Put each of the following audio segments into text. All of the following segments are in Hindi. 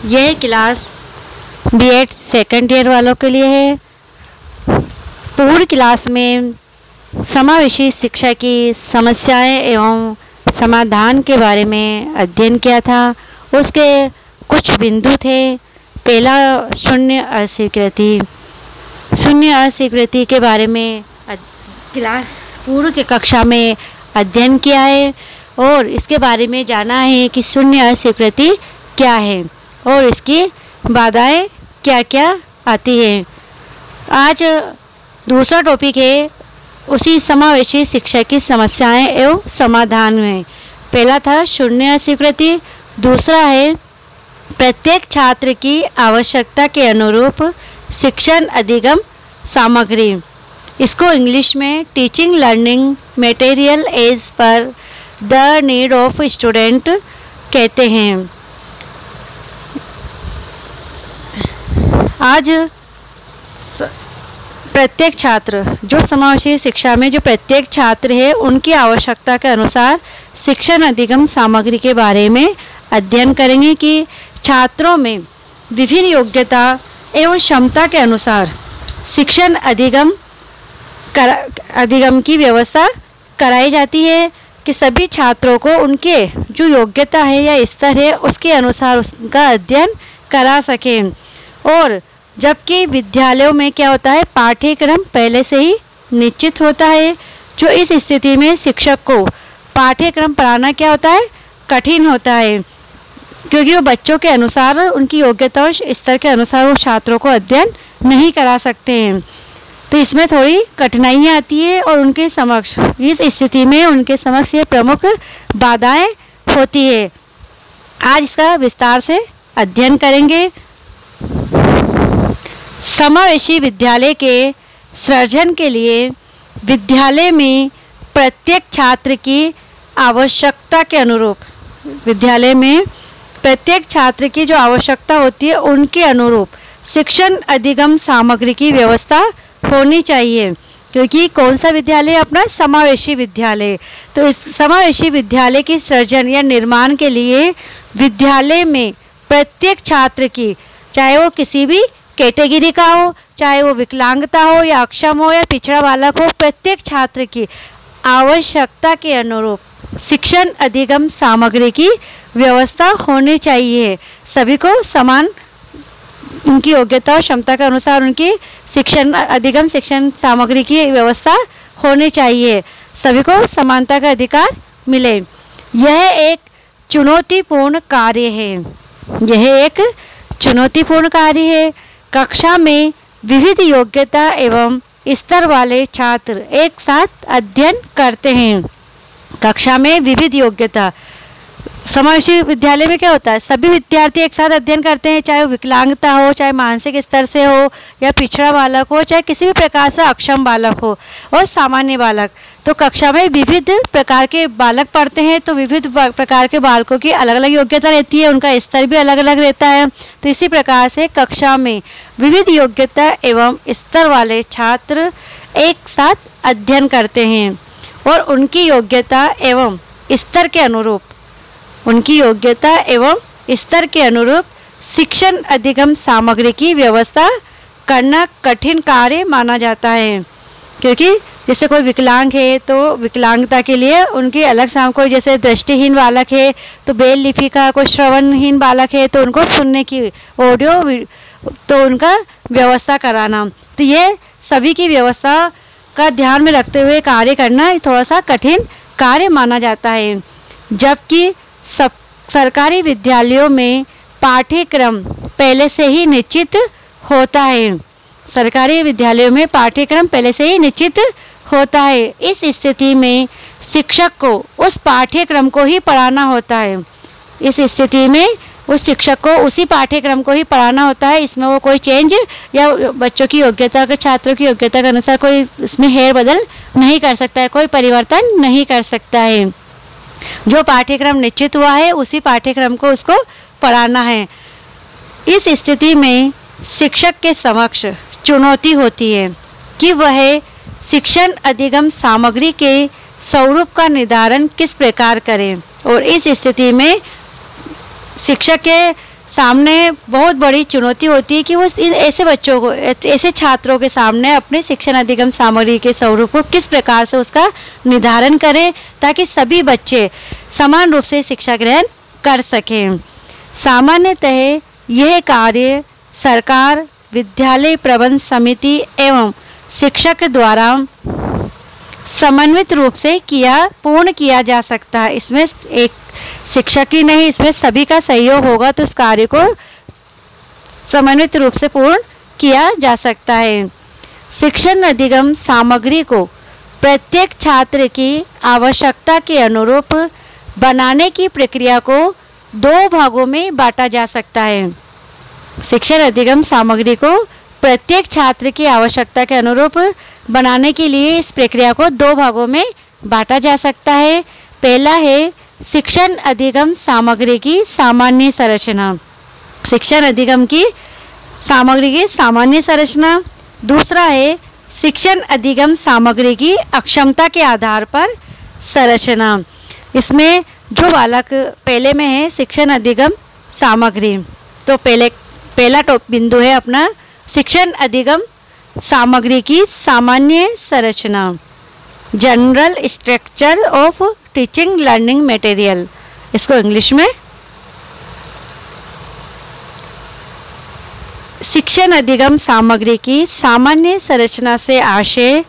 यह क्लास बीएड सेकंड ईयर वालों के लिए है। पूर्व क्लास में समावेशी शिक्षा की समस्याएं एवं समाधान के बारे में अध्ययन किया था। उसके कुछ बिंदु थे। पहला, शून्य अस्वीकृति। शून्य अस्वीकृति के बारे में क्लास पूर्व के कक्षा में अध्ययन किया है और इसके बारे में जाना है कि शून्य अस्वीकृति क्या है और इसकी बाधाएं क्या क्या आती हैं। आज दूसरा टॉपिक है उसी समावेशी शिक्षा की समस्याएं एवं समाधान में। पहला था शून्य अस्वीकृति, दूसरा है प्रत्येक छात्र की आवश्यकता के अनुरूप शिक्षण अधिगम सामग्री। इसको इंग्लिश में teaching learning material as per the need of student कहते हैं। आज प्रत्येक छात्र, जो समावेशी शिक्षा में जो प्रत्येक छात्र है उनकी आवश्यकता के अनुसार शिक्षण अधिगम सामग्री के बारे में अध्ययन करेंगे कि छात्रों में विभिन्न योग्यता एवं क्षमता के अनुसार शिक्षण अधिगम की व्यवस्था कराई जाती है कि सभी छात्रों को उनके जो योग्यता है या स्तर है उसके अनुसार उसका अध्ययन करा सकें। और जबकि विद्यालयों में क्या होता है, पाठ्यक्रम पहले से ही निश्चित होता है, जो इस स्थिति में शिक्षक को पाठ्यक्रम पढ़ाना क्या होता है, कठिन होता है, क्योंकि वो बच्चों के अनुसार उनकी योग्यता और स्तर के अनुसार वो छात्रों को अध्ययन नहीं करा सकते हैं। तो इसमें थोड़ी कठिनाइयाँ आती है और उनके समक्ष इस स्थिति में उनके समक्ष ये प्रमुख बाधाएं होती है। आज इसका विस्तार से अध्ययन करेंगे। समावेशी विद्यालय के सृजन के लिए विद्यालय में प्रत्येक छात्र की आवश्यकता के अनुरूप, विद्यालय में प्रत्येक छात्र की जो आवश्यकता होती है उनके अनुरूप शिक्षण अधिगम सामग्री की व्यवस्था होनी चाहिए। क्योंकि कौन सा विद्यालय, अपना समावेशी विद्यालय। तो इस समावेशी विद्यालय की सृजन या निर्माण के लिए विद्यालय में प्रत्येक छात्र की, चाहे वो किसी भी कैटेगरी का हो, चाहे वो विकलांगता हो या अक्षम हो या पिछड़ा बालक हो, प्रत्येक छात्र की आवश्यकता के अनुरूप शिक्षण अधिगम सामग्री की व्यवस्था होनी चाहिए। सभी को समान उनकी योग्यता और क्षमता के अनुसार उनकी शिक्षण अधिगम शिक्षण सामग्री की व्यवस्था होनी चाहिए। सभी को समानता का अधिकार मिले। यह एक चुनौतीपूर्ण कार्य है। यह एक चुनौतीपूर्ण कार्य है। कक्षा में विविध योग्यता एवं स्तर वाले छात्र एक साथ अध्ययन करते हैं। कक्षा में विविध योग्यता, समावेशी विद्यालय में क्या होता है, सभी विद्यार्थी एक साथ अध्ययन करते हैं, चाहे वो विकलांगता हो, चाहे मानसिक स्तर से हो या पिछड़ा बालक हो, चाहे किसी भी प्रकार से अक्षम बालक हो और सामान्य बालक। तो कक्षा में विविध प्रकार के बालक पढ़ते हैं, तो विविध प्रकार के बालकों की अलग अलग योग्यता रहती है, उनका स्तर भी अलग अलग रहता है। तो इसी प्रकार से कक्षा में विविध योग्यता एवं स्तर वाले छात्र एक साथ अध्ययन करते हैं और उनकी योग्यता एवं स्तर के अनुरूप, उनकी योग्यता एवं स्तर के अनुरूप शिक्षण अधिगम सामग्री की व्यवस्था करना कठिन कार्य माना जाता है। क्योंकि जैसे कोई विकलांग है तो विकलांगता के लिए उनकी अलग कोई जैसे दृष्टिहीन बालक है तो ब्रेल लिपि का, कोई श्रवणहीन बालक है तो उनको सुनने की ऑडियो तो उनका व्यवस्था कराना। तो ये सभी की व्यवस्था का ध्यान में रखते हुए कार्य करना थोड़ा सा कठिन कार्य माना जाता है। जबकि सरकारी विद्यालयों में पाठ्यक्रम पहले से ही निश्चित होता है। सरकारी विद्यालयों में पाठ्यक्रम पहले से ही निश्चित होता है। इस स्थिति में शिक्षक को उस पाठ्यक्रम को ही पढ़ाना होता है। इस स्थिति में उस शिक्षक को उसी पाठ्यक्रम को ही पढ़ाना होता है। इसमें वो कोई चेंज या बच्चों की योग्यता के, छात्रों की योग्यता के अनुसार कोई इसमें हेर बदल नहीं कर सकता है, कोई परिवर्तन नहीं कर सकता है। जो पाठ्यक्रम निश्चित हुआ है उसी पाठ्यक्रम को उसको पढ़ाना है। इस स्थिति में शिक्षक के समक्ष चुनौती होती है कि वह शिक्षण अधिगम सामग्री के स्वरूप का निर्धारण किस प्रकार करें। और इस स्थिति में शिक्षक के सामने बहुत बड़ी चुनौती होती है कि वो ऐसे बच्चों को, ऐसे छात्रों के सामने अपने शिक्षण अधिगम सामग्री के स्वरूप को किस प्रकार से उसका निर्धारण करें ताकि सभी बच्चे समान रूप से शिक्षा ग्रहण कर सकें। सामान्यतः यह कार्य सरकार, विद्यालय प्रबंध समिति एवं शिक्षक द्वारा समन्वित रूप से पूर्ण किया जा सकता है। इसमें एक शिक्षक ही नहीं, इसमें सभी का सहयोग होगा तो इस कार्य को समन्वित रूप से पूर्ण किया जा सकता है। शिक्षण अधिगम सामग्री को प्रत्येक छात्र की आवश्यकता के अनुरूप बनाने की प्रक्रिया को 2 भागों में बांटा जा सकता है। शिक्षण अधिगम सामग्री को प्रत्येक छात्र की आवश्यकता के अनुरूप बनाने के लिए इस प्रक्रिया को 2 भागों में बांटा जा सकता है। पहला है शिक्षण अधिगम सामग्री की सामान्य संरचना, शिक्षण अधिगम की सामग्री की सामान्य संरचना। दूसरा है शिक्षण अधिगम सामग्री की अक्षमता के आधार पर संरचना। इसमें जो बालक पहले में है शिक्षण अधिगम सामग्री, तो पहला बिंदु है अपना शिक्षण अधिगम सामग्री की सामान्य संरचना, general structure of teaching learning material, इसको इंग्लिश में। शिक्षण अधिगम सामग्री की सामान्य संरचना से आशय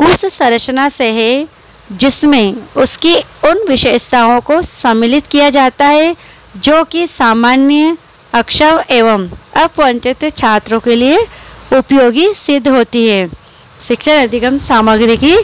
उस संरचना से है जिसमें उसकी उन विशेषताओं को सम्मिलित किया जाता है जो कि सामान्य, अक्षम एवं अपवंचित छात्रों के लिए उपयोगी सिद्ध होती है। शिक्षण अधिगम सामग्री की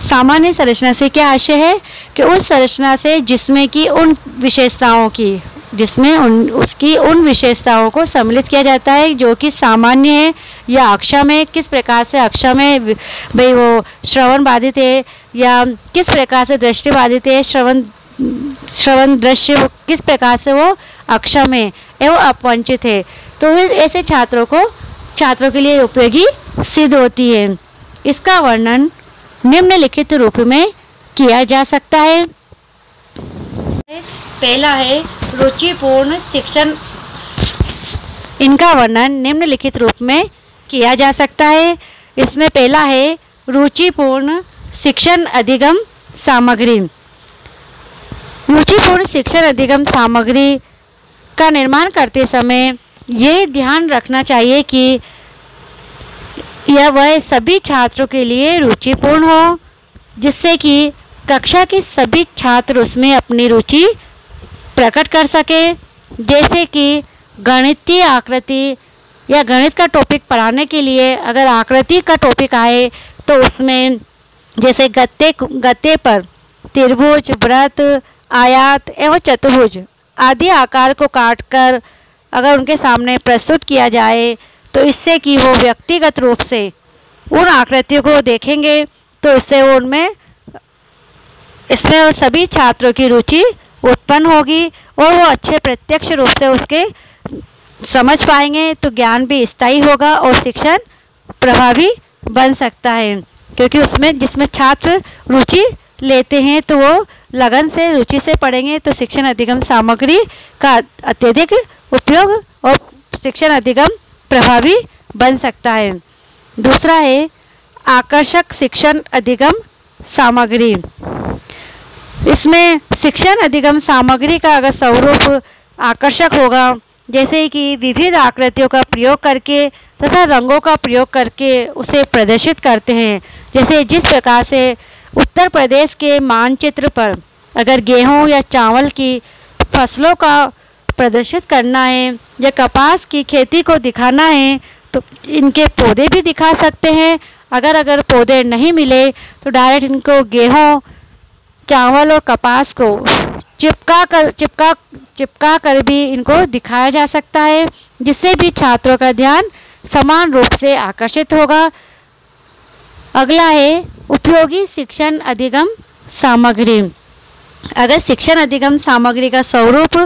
सामान्य संरचना से क्या आशय है कि उस संरचना से जिसमें की उन विशेषताओं की, जिसमें उसकी उन विशेषताओं को सम्मिलित किया जाता है जो कि सामान्य है या अक्षम है। किस प्रकार से अक्षम है, भाई वो श्रवण बाधित है, या किस प्रकार से दृष्टि बाधित है, श्रवण दृश्य किस प्रकार से वो अक्षम है एवं अपवंचित है, तो ऐसे छात्रों के लिए उपयोगी सिद्ध होती है। इसका वर्णन निम्नलिखित रूप में किया जा सकता है। पहला है रुचिपूर्ण शिक्षण, इनका वर्णन निम्नलिखित रूप में किया जा सकता है। इसमें पहला है रुचिपूर्ण शिक्षण अधिगम सामग्री। रुचिपूर्ण शिक्षण अधिगम सामग्री का निर्माण करते समय ये ध्यान रखना चाहिए कि यह वह सभी छात्रों के लिए रुचिपूर्ण हो, जिससे कि कक्षा के सभी छात्र उसमें अपनी रुचि प्रकट कर सके। जैसे कि गणितीय आकृति या गणित का टॉपिक पढ़ाने के लिए अगर आकृति का टॉपिक आए तो उसमें जैसे गत्ते पर त्रिभुज, वृत्त, आयत एवं चतुर्भुज आदि आकार को काटकर अगर उनके सामने प्रस्तुत किया जाए तो इससे कि वो व्यक्तिगत रूप से उन आकृतियों को देखेंगे तो इससे वो इसमें सभी छात्रों की रुचि उत्पन्न होगी और वो अच्छे प्रत्यक्ष रूप से उसके समझ पाएंगे, तो ज्ञान भी स्थायी होगा और शिक्षण प्रभावी बन सकता है। क्योंकि उसमें जिसमें छात्र रुचि लेते हैं तो वो लगन से रुचि से पढ़ेंगे, तो शिक्षण अधिगम सामग्री का अत्यधिक उपयोग और शिक्षण अधिगम प्रभावी बन सकता है। दूसरा है आकर्षक शिक्षण अधिगम सामग्री। इसमें शिक्षण अधिगम सामग्री का अगर स्वरूप आकर्षक होगा, जैसे कि विविध आकृतियों का प्रयोग करके तथा रंगों का प्रयोग करके उसे प्रदर्शित करते हैं। जैसे जिस प्रकार से उत्तर प्रदेश के मानचित्र पर अगर गेहूं या चावल की फसलों का प्रदर्शित करना है या कपास की खेती को दिखाना है तो इनके पौधे भी दिखा सकते हैं। अगर पौधे नहीं मिले तो डायरेक्ट इनको गेहूं, चावल और कपास को चिपका कर भी इनको दिखाया जा सकता है, जिससे भी छात्रों का ध्यान समान रूप से आकर्षित होगा। अगला है उपयोगी शिक्षण अधिगम सामग्री। अगर शिक्षण अधिगम सामग्री का स्वरूप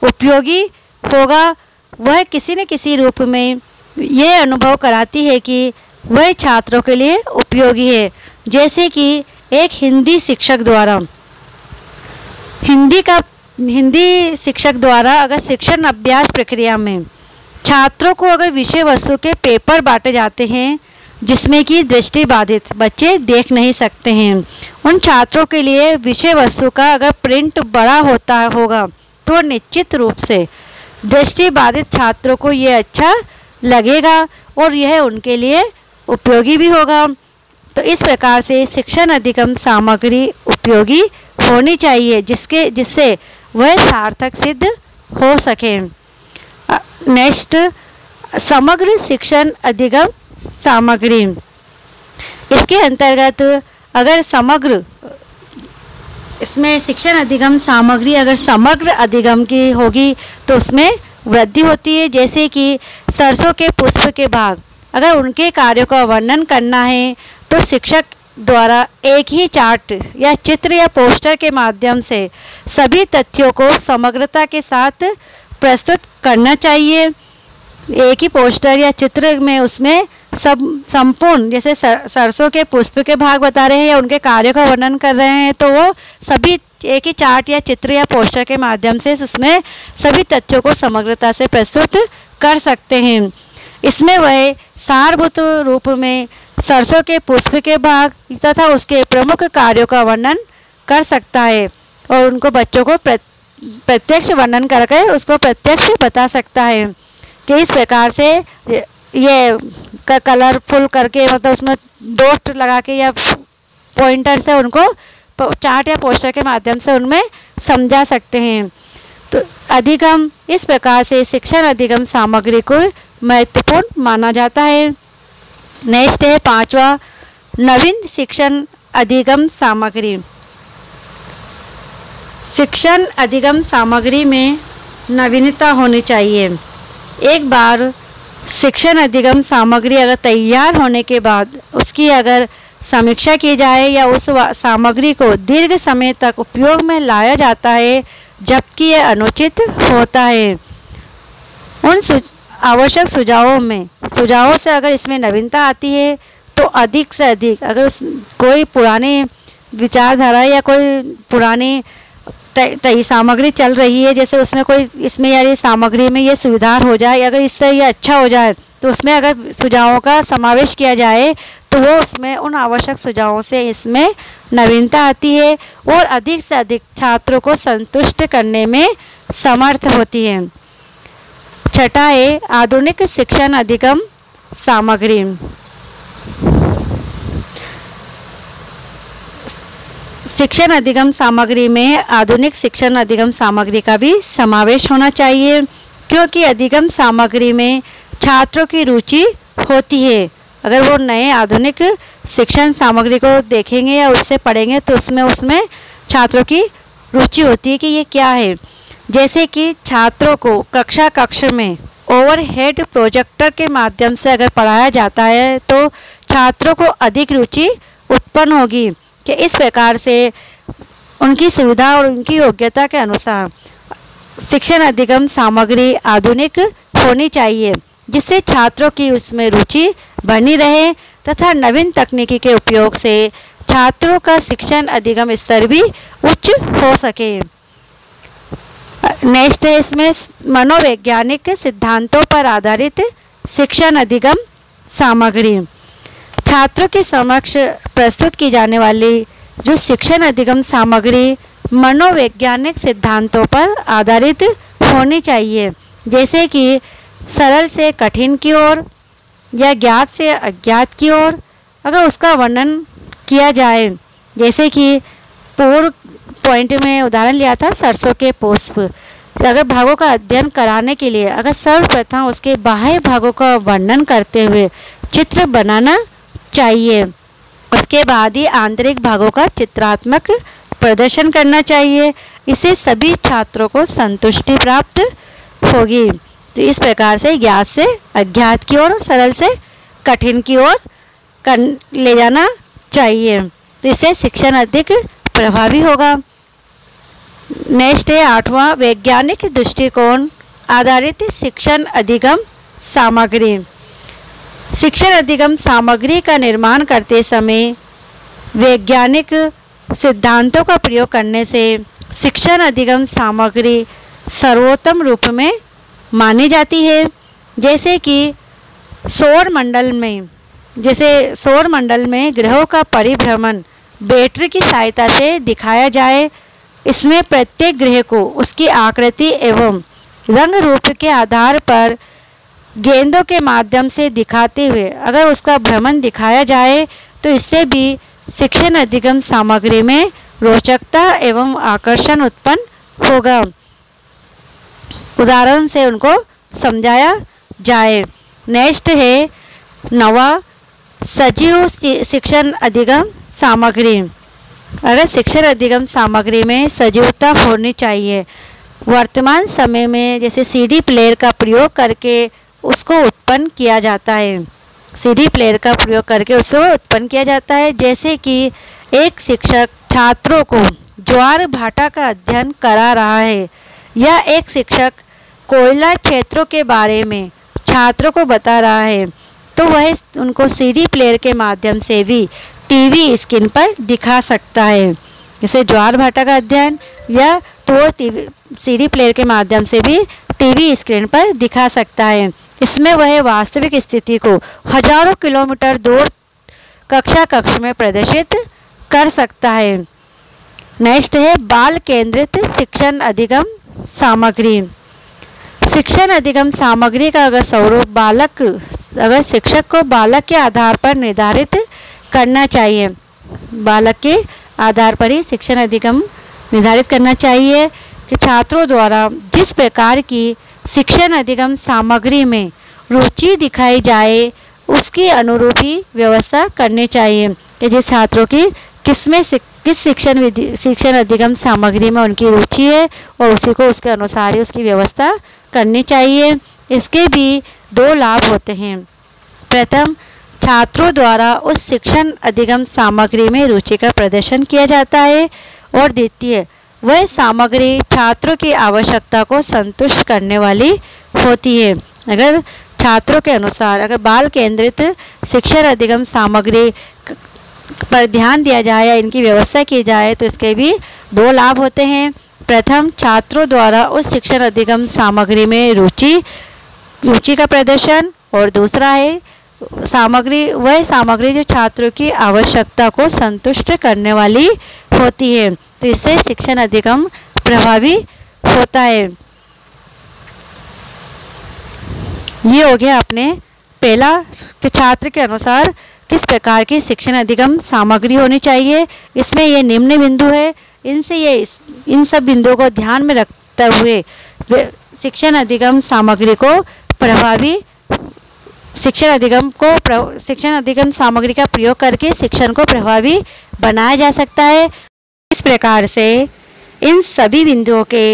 उपयोगी होगा, वह किसी न किसी रूप में यह अनुभव कराती है कि वह छात्रों के लिए उपयोगी है। जैसे कि एक हिंदी शिक्षक द्वारा हिंदी का हिंदी शिक्षक द्वारा अगर शिक्षण अभ्यास प्रक्रिया में छात्रों को अगर विषय वस्तु के पेपर बांटे जाते हैं जिसमें कि दृष्टिबाधित बच्चे देख नहीं सकते हैं, उन छात्रों के लिए विषय वस्तु का अगर प्रिंट बड़ा होगा तो निश्चित रूप से दृष्टिबाधित छात्रों को ये अच्छा लगेगा और यह उनके लिए उपयोगी भी होगा। तो इस प्रकार से शिक्षण अधिगम सामग्री उपयोगी होनी चाहिए जिससे वह सार्थक सिद्ध हो सके। नेक्स्ट, समग्र शिक्षण अधिगम सामग्री। इसके अंतर्गत अगर समग्र इसमें शिक्षण अधिगम सामग्री अगर समग्र अधिगम की होगी तो उसमें वृद्धि होती है। जैसे कि सरसों के पुष्प के भाग, अगर उनके कार्यों का वर्णन करना है तो शिक्षक द्वारा एक ही चार्ट या चित्र या पोस्टर के माध्यम से सभी तथ्यों को समग्रता के साथ प्रस्तुत करना चाहिए। एक ही पोस्टर या चित्र में उसमें सब संपूर्ण, जैसे सरसों के पुष्प के भाग बता रहे हैं या उनके कार्यों का वर्णन कर रहे हैं, तो वो सभी एक ही चार्ट या चित्र या पोस्टर के माध्यम से उसमें सभी तथ्यों को समग्रता से प्रस्तुत कर सकते हैं। इसमें वह सारभूत रूप में सरसों के पुष्प के भाग तथा उसके प्रमुख कार्यों का वर्णन कर सकता है और उनको बच्चों को प्रत्यक्ष वर्णन करके उसको प्रत्यक्ष बता सकता है कि इस प्रकार से ये कलरफुल करके, मतलब उसमें डॉट लगा के या पॉइंटर से उनको चार्ट या पोस्टर के माध्यम से उनमें समझा सकते हैं। तो अधिगम, इस प्रकार से शिक्षण अधिगम सामग्री को महत्वपूर्ण माना जाता है। नेक्स्ट है 5वां, नवीन शिक्षण अधिगम सामग्री। शिक्षण अधिगम सामग्री में नवीनता होनी चाहिए। एक बार शिक्षण अधिगम सामग्री अगर तैयार होने के बाद उसकी अगर समीक्षा की जाए या उस सामग्री को दीर्घ समय तक उपयोग में लाया जाता है जबकि यह अनुचित होता है। उन आवश्यक सुझावों से अगर इसमें नवीनता आती है तो अधिक से अधिक, अगर कोई पुरानी विचारधारा या कोई पुरानी सामग्री चल रही है, जैसे उसमें कोई इसमें यार ये सामग्री में ये सुविधा हो जाए, अगर इससे ये अच्छा हो जाए तो उसमें अगर सुझावों का समावेश किया जाए तो वो उसमें उन आवश्यक सुझावों से इसमें नवीनता आती है और अधिक से अधिक छात्रों को संतुष्ट करने में समर्थ होती है। छठा है आधुनिक शिक्षण अधिगम सामग्री। शिक्षण अधिगम सामग्री में आधुनिक शिक्षण अधिगम सामग्री का भी समावेश होना चाहिए, क्योंकि अधिगम सामग्री में छात्रों की रुचि होती है। अगर वो नए आधुनिक शिक्षण सामग्री को देखेंगे या उससे पढ़ेंगे तो उसमें छात्रों की रुचि होती है कि ये क्या है। जैसे कि छात्रों को कक्ष में ओवरहेड प्रोजेक्टर के माध्यम से अगर पढ़ाया जाता है तो छात्रों को अधिक रुचि उत्पन्न होगी कि इस प्रकार से उनकी सुविधा और उनकी योग्यता के अनुसार शिक्षण अधिगम सामग्री आधुनिक होनी चाहिए, जिससे छात्रों की उसमें रुचि बनी रहे तथा नवीन तकनीकी के उपयोग से छात्रों का शिक्षण अधिगम स्तर भी उच्च हो सके। नेक्स्ट है इसमें मनोवैज्ञानिक सिद्धांतों पर आधारित शिक्षण अधिगम सामग्री। छात्रों के समक्ष प्रस्तुत की जाने वाली जो शिक्षण अधिगम सामग्री मनोवैज्ञानिक सिद्धांतों पर आधारित होनी चाहिए, जैसे कि सरल से कठिन की ओर या ज्ञात से अज्ञात की ओर अगर उसका वर्णन किया जाए। जैसे कि पूर्व पॉइंट में उदाहरण लिया था सरसों के पुष्प, अगर भागों का अध्ययन कराने के लिए अगर सर्वप्रथम उसके बाह्य भागों का वर्णन करते हुए चित्र बनाना चाहिए, उसके बाद ही आंतरिक भागों का चित्रात्मक प्रदर्शन करना चाहिए। इससे सभी छात्रों को संतुष्टि प्राप्त होगी। तो इस प्रकार से ज्ञात से अज्ञात की ओर, सरल से कठिन की ओर ले जाना चाहिए, तो इससे शिक्षण अधिक प्रभावी होगा। नेक्स्ट है 8वां वैज्ञानिक दृष्टिकोण आधारित शिक्षण अधिगम सामग्री। शिक्षण अधिगम सामग्री का निर्माण करते समय वैज्ञानिक सिद्धांतों का प्रयोग करने से शिक्षण अधिगम सामग्री सर्वोत्तम रूप में मानी जाती है। जैसे कि सौर मंडल में ग्रहों का परिभ्रमण बैटरी की सहायता से दिखाया जाए। इसमें प्रत्येक ग्रह को उसकी आकृति एवं रंग रूप के आधार पर गेंदों के माध्यम से दिखाते हुए अगर उसका भ्रमण दिखाया जाए तो इससे भी शिक्षण अधिगम सामग्री में रोचकता एवं आकर्षण उत्पन्न होगा। उदाहरण से उनको समझाया जाए। नेक्स्ट है 9वां, सजीव शिक्षण अधिगम सामग्री। अगर शिक्षण अधिगम सामग्री में सजीवता होनी चाहिए। वर्तमान समय में जैसे सीडी प्लेयर का प्रयोग करके उसको उत्पन्न किया जाता है। सीडी प्लेयर का प्रयोग करके उसको उत्पन्न किया जाता है। जैसे कि एक शिक्षक छात्रों को ज्वार भाटा का अध्ययन करा रहा है या एक शिक्षक कोयला क्षेत्रों के बारे में छात्रों को बता रहा है तो वह उनको सीडी प्लेयर के माध्यम से भी टीवी स्क्रीन पर दिखा सकता है। जैसे ज्वार भाटा का अध्ययन या तो सीडी प्लेयर के माध्यम से भी टीवी स्क्रीन पर दिखा सकता है। इसमें वह वास्तविक स्थिति को हजारों किलोमीटर दूर कक्ष में प्रदर्शित कर सकता है। नेक्स्ट है बाल केंद्रित शिक्षण अधिगम सामग्री। शिक्षण अधिगम सामग्री का अगर स्वरूप अगर शिक्षक को बालक के आधार पर निर्धारित करना चाहिए। बालक के आधार पर ही शिक्षण अधिगम निर्धारित करना चाहिए कि छात्रों द्वारा जिस प्रकार की शिक्षण अधिगम सामग्री में रुचि दिखाई जाए उसके अनुरूप ही व्यवस्था करनी चाहिए कि जिस छात्रों की किस शिक्षण अधिगम सामग्री में उनकी रुचि है और उसी को उसके अनुसार ही उसकी व्यवस्था करनी चाहिए। इसके भी 2 लाभ होते हैं। प्रथम, छात्रों द्वारा उस शिक्षण अधिगम सामग्री में रुचि का प्रदर्शन किया जाता है और द्वितीय, वह सामग्री छात्रों की आवश्यकता को संतुष्ट करने वाली होती है। अगर छात्रों के अनुसार अगर बाल केंद्रित शिक्षण अधिगम सामग्री पर ध्यान दिया जाए या इनकी व्यवस्था की जाए तो इसके भी 2 लाभ होते हैं। प्रथम, छात्रों द्वारा उस शिक्षण अधिगम सामग्री में रुचि का प्रदर्शन और दूसरा है वह सामग्री जो छात्रों की आवश्यकता को संतुष्ट करने वाली होती है। तो इससे शिक्षण अधिगम प्रभावी होता है। ये हो गया अपने पहला कि छात्र के अनुसार किस प्रकार की शिक्षण अधिगम सामग्री होनी चाहिए। इसमें ये निम्न बिंदु है। इन सब बिंदुओं को ध्यान में रखते हुए शिक्षण अधिगम सामग्री को प्रभावी शिक्षण अधिगम सामग्री का प्रयोग करके शिक्षण को प्रभावी बनाया जा सकता है। इस प्रकार से इन सभी बिंदुओं के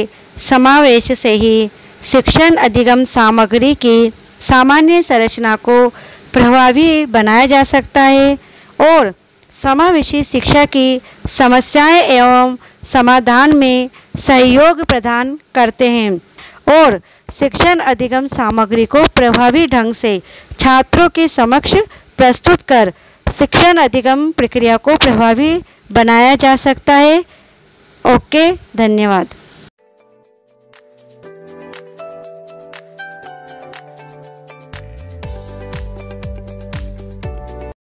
समावेश से ही शिक्षण अधिगम सामग्री की सामान्य संरचना को प्रभावी बनाया जा सकता है और समावेशी शिक्षा की समस्याएं एवं समाधान में सहयोग प्रदान करते हैं और शिक्षण अधिगम सामग्री को प्रभावी ढंग से छात्रों के समक्ष प्रस्तुत कर शिक्षण अधिगम प्रक्रिया को प्रभावी बनाया जा सकता है। ओके, धन्यवाद।